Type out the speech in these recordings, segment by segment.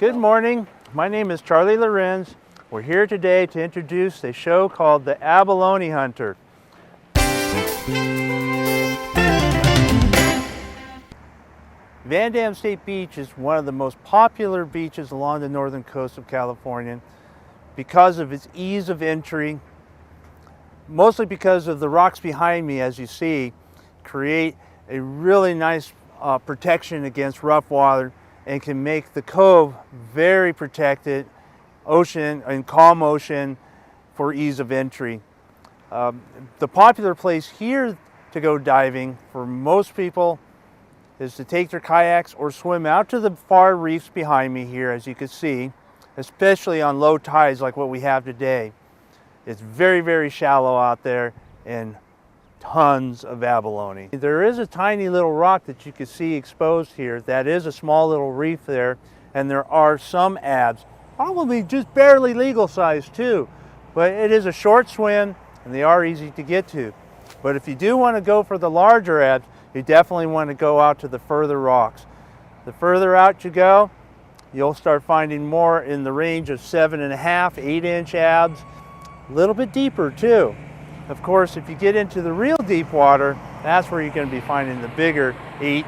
Good morning. My name is Charlie Lorenz. We're here today to introduce a show called the Abalone Hunter. VanDamm State Beach is one of the most popular beaches along the northern coast of California because of its ease of entry, mostly because of the rocks behind me, as you see, create a really nice protection against rough water and can make the cove very protected, ocean and calm ocean for ease of entry. The popular place here to go diving for most people is to take their kayaks or swim out to the far reefs behind me here, as you can see, especially on low tides like what we have today. It's very, very shallow out there and tons of abalone. There is a tiny little rock that you can see exposed here. That is a small little reef there, and there are some abs, probably just barely legal size too. But it is a short swim and they are easy to get to. But if you do want to go for the larger abs, you definitely want to go out to the further rocks. The further out you go, you'll start finding more in the range of 7.5, 8-inch abs, a little bit deeper too. Of course, if you get into the real deep water, that's where you're going to be finding the bigger 8,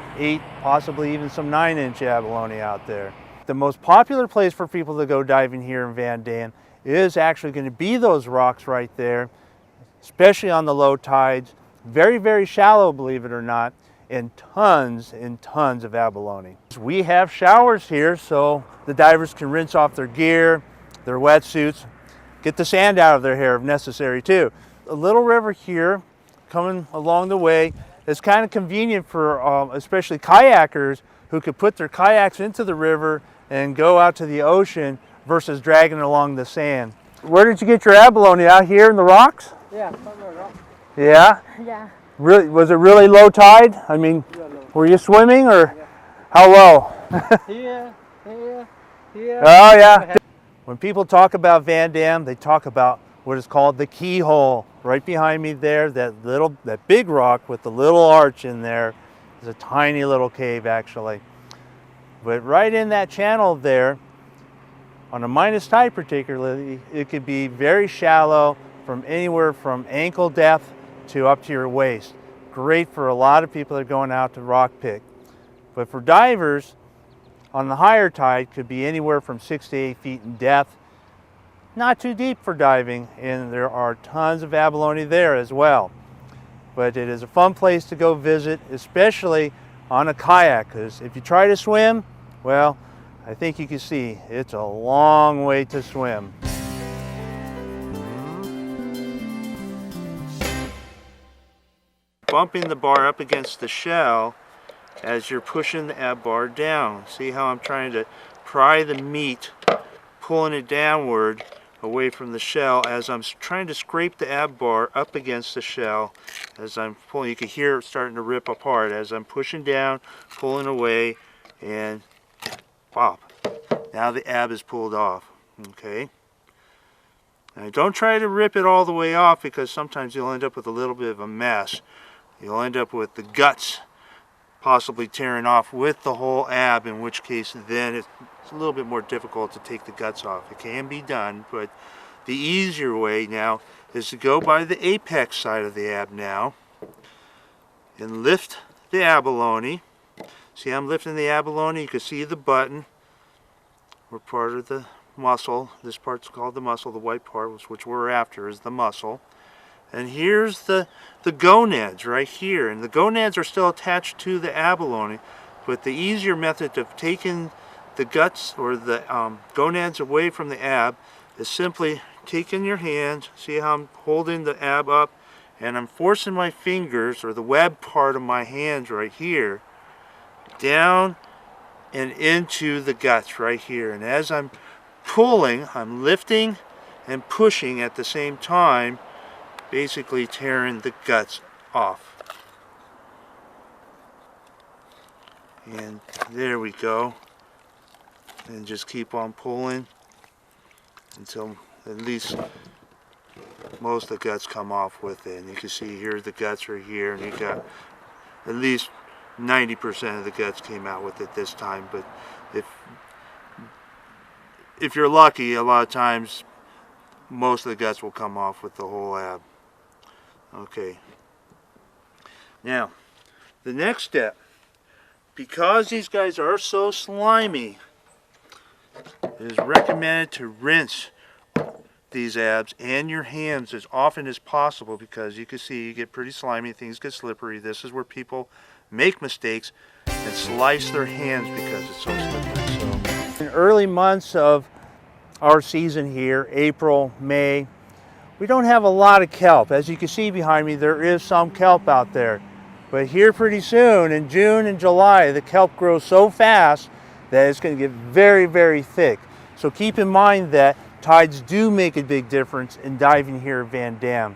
possibly even some 9-inch abalone out there. The most popular place for people to go diving here in VanDamm is actually going to be those rocks right there, especially on the low tides. Very, very shallow, believe it or not, and tons of abalone. We have showers here so the divers can rinse off their gear, their wetsuits, get the sand out of their hair if necessary too. A little river here coming along the way is kind of convenient for especially kayakers who could put their kayaks into the river and go out to the ocean versus dragging along the sand. Where did you get your abalone? Out here in the rocks? Yeah, from the rock. Yeah? Yeah. Really, was it really low tide? I mean, were you swimming or how low? Here. Oh yeah. When people talk about VanDamm, they talk about what is called the keyhole. Right behind me there, that big rock with the little arch in there is a tiny little cave actually. But right in that channel there, on a minus tide particularly, it could be very shallow from anywhere from ankle depth to up to your waist. Great for a lot of people that are going out to rock pick. But for divers, on the higher tide could be anywhere from 6 to 8 feet in depth. Not too deep for diving, and there are tons of abalone there as well. But it is a fun place to go visit, especially on a kayak, because if you try to swim, well, I think you can see it's a long way to swim. Bumping the bar up against the shell as you're pushing the ab bar down. See how I'm trying to pry the meat, pulling it downward away from the shell as I'm trying to scrape the ab bar up against the shell. As I'm pulling, you can hear it starting to rip apart as I'm pushing down, pulling away, and pop. Now the ab is pulled off. Okay. Now don't try to rip it all the way off because sometimes you'll end up with a little bit of a mess. You'll end up with the guts possibly tearing off with the whole ab, in which case then it's a little bit more difficult to take the guts off. It can be done, but the easier way now is to go by the apex side of the ab now and lift the abalone. See, I'm lifting the abalone. You can see the button. We're part of the muscle. This part's called the muscle. The white part, which we're after, is the muscle. And here's the gonads right here. And the gonads are still attached to the abalone, but the easier method of taking the guts or the gonads away from the ab is simply taking your hand. See how I'm holding the ab up and I'm forcing my fingers, or the web part of my hands right here, down and into the guts right here. And as I'm pulling, I'm lifting and pushing at the same time, basically tearing the guts off. And there we go. And just keep on pulling until at least most of the guts come off with it. And you can see here the guts are here, and you got at least 90% of the guts came out with it this time. But if if you're lucky, a lot of times most of the guts will come off with the whole ab. Okay. Now, the next step, because these guys are so slimy, it is recommended to rinse these abs and your hands as often as possible, because you can see you get pretty slimy, things get slippery. This is where people make mistakes and slice their hands because it's so slippery. So, in early months of our season here, April, May, we don't have a lot of kelp. As you can see behind me, there is some kelp out there. But here pretty soon, in June and July, the kelp grows so fast that it's going to get very, very thick. So keep in mind that tides do make a big difference in diving here at VanDamm.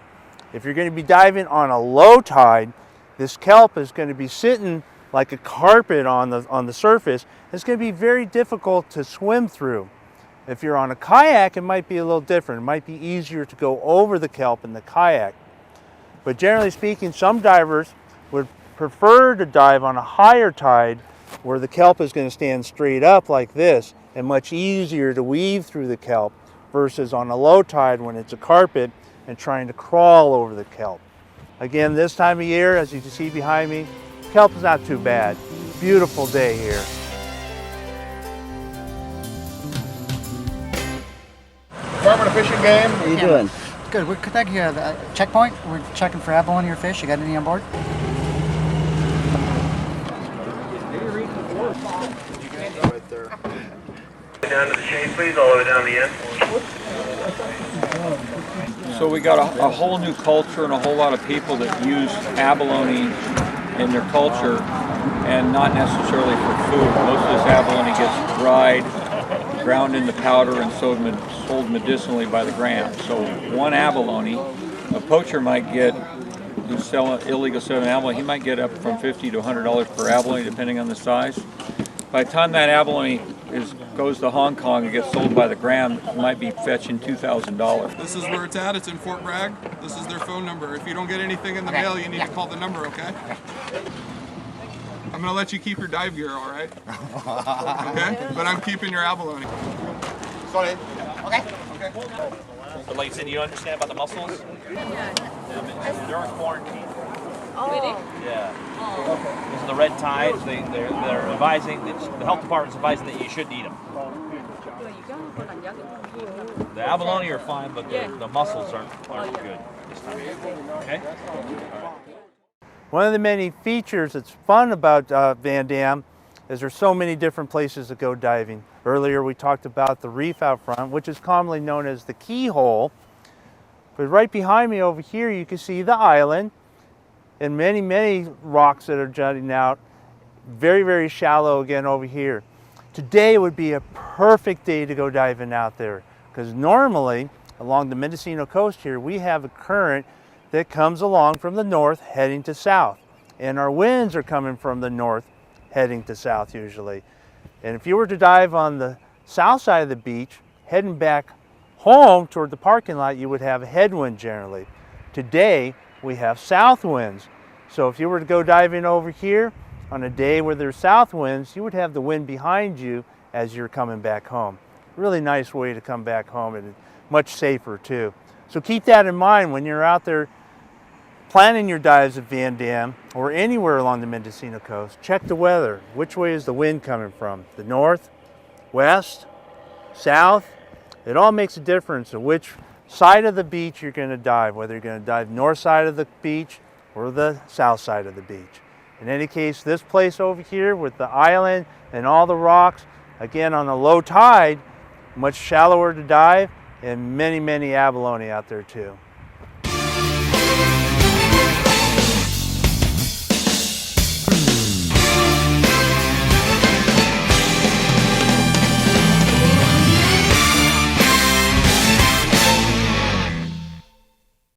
If you're going to be diving on a low tide, this kelp is going to be sitting like a carpet on the surface. It's going to be very difficult to swim through. If you're on a kayak, it might be a little different. It might be easier to go over the kelp in the kayak. But generally speaking, some divers would prefer to dive on a higher tide where the kelp is going to stand straight up like this and much easier to weave through the kelp, versus on a low tide when it's a carpet and trying to crawl over the kelp. Again, this time of year, as you can see behind me, kelp is not too bad. Beautiful day here. Farming a fishing game. How you doing? Good. We're connecting here at the checkpoint. We're checking for abalone or fish. You got any on board? Right there. Down to the chain, please, all the way down the end. So we got a whole new culture and a whole lot of people that use abalone in their culture, and not necessarily for food. Most of this abalone gets dried, ground into powder, and sold medicinally by the gram. So one abalone, a poacher might get, who's selling illegal selling abalone, he might get up from $50 to $100 per abalone, depending on the size. By the time that abalone goes to Hong Kong and gets sold by the gram, it might be fetching $2,000. This is where it's at. It's in Fort Bragg. This is their phone number. If you don't get anything in the mail, you need to call the number, okay? I'm going to let you keep your dive gear, all right? Okay? But I'm keeping your abalone. Sorry. Okay. But like I said, you understand about the mussels? They're in quarantine. Really? Yeah. Because of the red tides, they're advising, the health department's advising that you shouldn't eat them. The abalone are fine, but the mussels aren't good this time of year. Okay? One of the many features that's fun about VanDamm is there's so many different places to go diving. Earlier we talked about the reef out front, which is commonly known as the keyhole. But right behind me over here you can see the island and many, many rocks that are jutting out. Very, very shallow again over here. Today would be a perfect day to go diving out there, because normally along the Mendocino coast here we have a current that comes along from the north heading to south, and our winds are coming from the north heading to south usually. And if you were to dive on the south side of the beach heading back home toward the parking lot, you would have a headwind generally. Today we have south winds, so if you were to go diving over here on a day where there's south winds, you would have the wind behind you as you're coming back home. Really nice way to come back home, and much safer too. So keep that in mind when you're out there planning your dives at VanDamm or anywhere along the Mendocino coast. Check the weather. Which way is the wind coming from? The north, west, south? It all makes a difference of which side of the beach you're going to dive, whether you're going to dive north side of the beach or the south side of the beach. In any case, this place over here with the island and all the rocks, again on a low tide, much shallower to dive, and many, many abalone out there too.